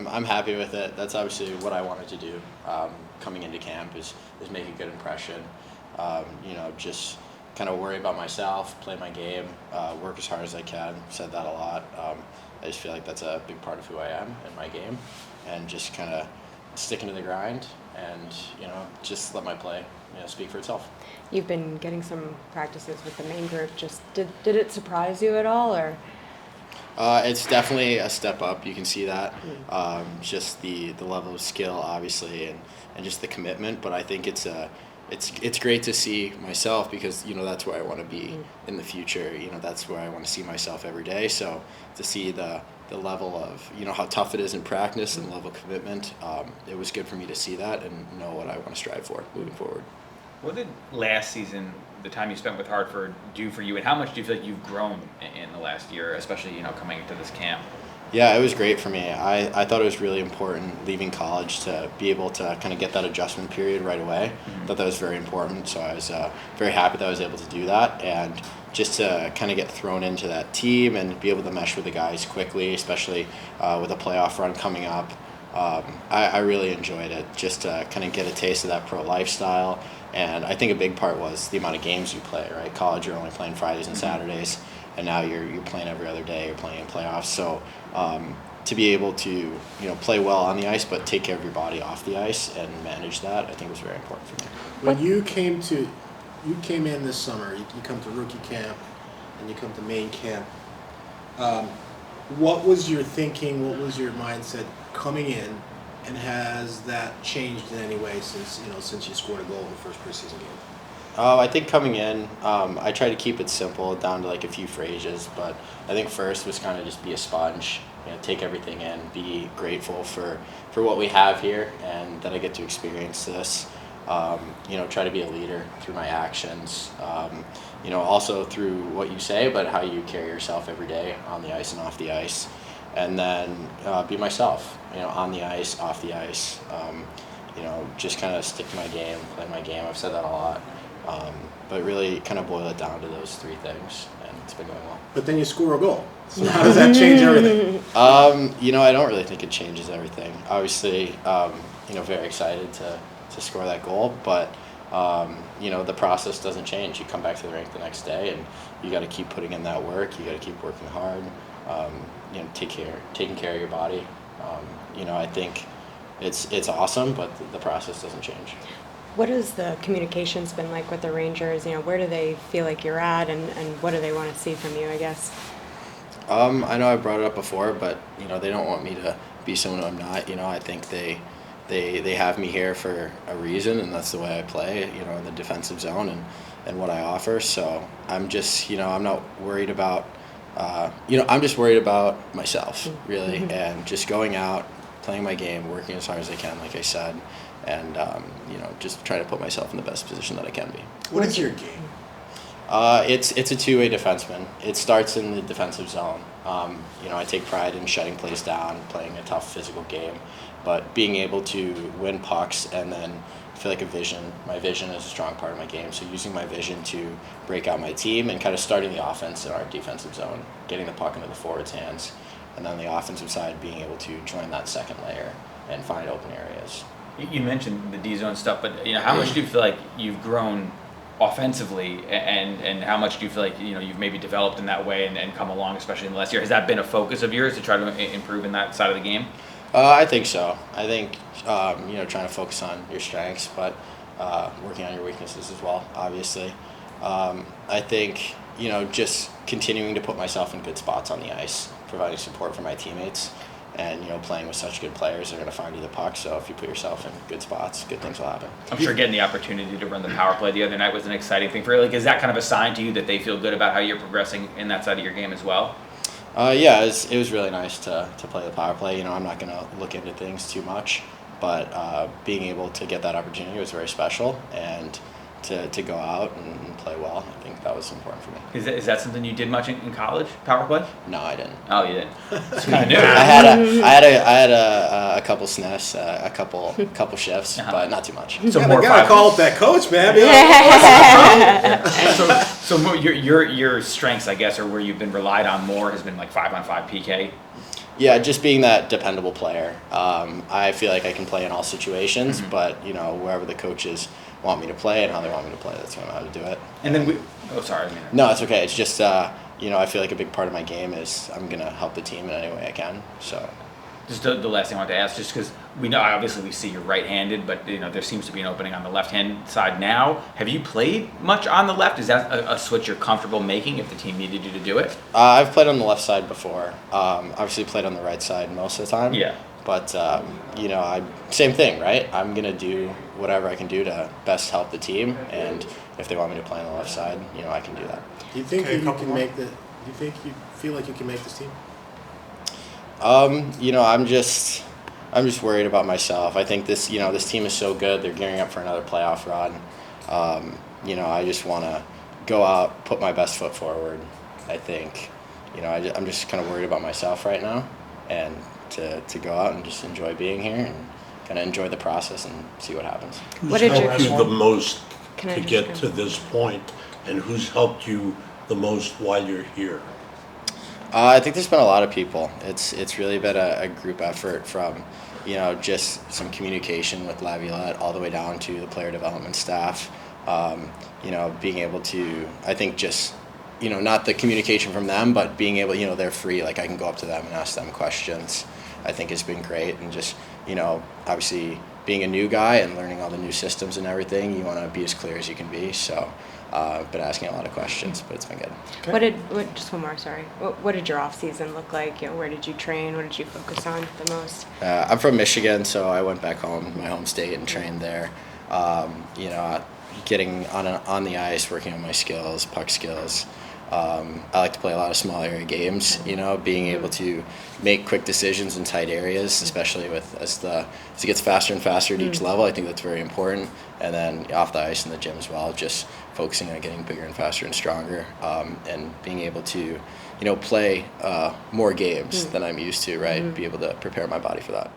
I'm happy with it. That's obviously what I wanted to do coming into camp is make a good impression. Just kind of worry about myself, play my game, work as hard as I can. Said that a lot. I just feel like that's a big part of who I am and my game, and just kind of sticking to the grind and just let my play speak for itself. You've been getting some practices with the main group. Just did it surprise you at all, or? It's definitely a step up. You can see that. Just the level of skill, obviously, and just the commitment. But I think it's great to see myself because that's where I want to be in the future. That's where I want to see myself every day. So to see the level of how tough it is in practice and the level of commitment, it was good for me to see that and know what I want to strive for moving forward. What did last season, the time you spent with Hartford, do for you, and how much do you feel like you've grown in the last year, especially coming into this camp? Yeah, it was great for me. I thought it was really important leaving college to be able to kind of get that adjustment period right away. I thought that was very important, so I was very happy that I was able to do that, and just to kind of get thrown into that team and be able to mesh with the guys quickly, especially with a playoff run coming up. I really enjoyed it, just to kind of get a taste of that pro lifestyle. And I think a big part was the amount of games you play, right? College, you're only playing Fridays and Saturdays, and now you're playing every other day, you're playing in playoffs. So to be able to play well on the ice but take care of your body off the ice and manage that, I think was very important for me. When you came in this summer, you come to rookie camp and you come to main camp, what was your thinking, what was your mindset coming in, and has that changed in any way since you scored a goal in the first preseason game? I think coming in, I tried to keep it simple, down to like a few phrases, but I think first was kind of just be a sponge, take everything in, be grateful for what we have here and that I get to experience this. Try to be a leader through my actions, also through what you say, but how you carry yourself every day on the ice and off the ice. And then be myself, on the ice, off the ice, just kind of stick to my game, play my game. I've said that a lot, but really kind of boil it down to those three things, and it's been going well. But then you score a goal. So how does that change everything? I don't really think it changes everything. Obviously, very excited to score that goal, but the process doesn't change. You come back to the rink the next day, and you got to keep putting in that work. You got to keep working hard. Taking care of your body. I think it's awesome, but the process doesn't change. What has the communications been like with the Rangers? Where do they feel like you're at, and what do they want to see from you, I guess? I know I brought it up before, but they don't want me to be someone I'm not. I think they have me here for a reason, and that's the way I play. In the defensive zone and what I offer. So I'm just I'm not worried about. I'm just worried about myself, really, and just going out, playing my game, working as hard as I can, like I said, and just trying to put myself in the best position that I can be. What is your game? It's a two-way defenseman. It starts in the defensive zone. I take pride in shutting plays down, playing a tough physical game, but being able to win pucks and then feel like my vision is a strong part of my game. So using my vision to break out my team and kind of starting the offense in our defensive zone, getting the puck into the forwards' hands, and then the offensive side being able to join that second layer and find open areas. You mentioned the D zone stuff, but how much do you feel like you've grown offensively, and how much do you feel like you've maybe developed in that way and come along, especially in the last year? Has that been a focus of yours to try to improve in that side of the game? I think so. I think trying to focus on your strengths, but working on your weaknesses as well, obviously. I think just continuing to put myself in good spots on the ice, providing support for my teammates, and playing with such good players, they're going to find you the puck. So if you put yourself in good spots, good things will happen. I'm sure getting the opportunity to run the power play the other night was an exciting thing for you. Like, is that kind of a sign to you that they feel good about how you're progressing in that side of your game as well? Yeah, it was really nice to play the power play. I'm not going to look into things too much, but being able to get that opportunity was very special, and to go out and play well, I think that was important for me. Is that something you did much in college, power play? No, I didn't. Oh, you didn't? It's kind of new. I had a couple sniffs, a couple shifts, but not too much. So I gotta call up that coach, man. So your strengths, I guess, or where you've been relied on more has been like 5-on-5 PK. Yeah, just being that dependable player. I feel like I can play in all situations, but wherever the coaches want me to play and how they want me to play, that's when I know how to do it. And then sorry. I mean, No, it's okay. It's just I feel like a big part of my game is I'm gonna help the team in any way I can. So. just the last thing I wanted to ask, just because we know, obviously we see you're right-handed, but there seems to be an opening on the left-hand side now. Have you played much on the left? Is that a switch you're comfortable making if the team needed you to do it? I've played on the left side before. Obviously played on the right side most of the time. Yeah. But same thing, right? I'm gonna do whatever I can do to best help the team, and if they want me to play on the left side, I can do that. Do you think Okay, that you couple can more. make the? Do you think you feel like you can make this team? I'm just worried about myself. I think this team is so good. They're gearing up for another playoff run. I just want to go out, put my best foot forward. I think, I'm just kind of worried about myself right now, and to go out and just enjoy being here and kind of enjoy the process and see what happens. What Who's did helped you the most Can I to just get go? to this point, and who's helped you the most while you're here? I think there's been a lot of people. It's really been a group effort from, just some communication with Laviolette all the way down to the player development staff. Being able to, I think just, not the communication from them, but being able, they're free. Like I can go up to them and ask them questions. I think has been great. And just, obviously being a new guy and learning all the new systems and everything, you want to be as clear as you can be. So. Been asking a lot of questions, but it's been good. Just one more, sorry. What did your off season look like? Where did you train? What did you focus on the most? I'm from Michigan, so I went back home, my home state, and trained there. Getting on the ice, working on my skills, puck skills. I like to play a lot of small area games. Being able to make quick decisions in tight areas, especially as it gets faster and faster at each level. I think that's very important. And then off the ice in the gym as well, just focusing on getting bigger and faster and stronger, and being able to, play more games than I'm used to. Right, be able to prepare my body for that.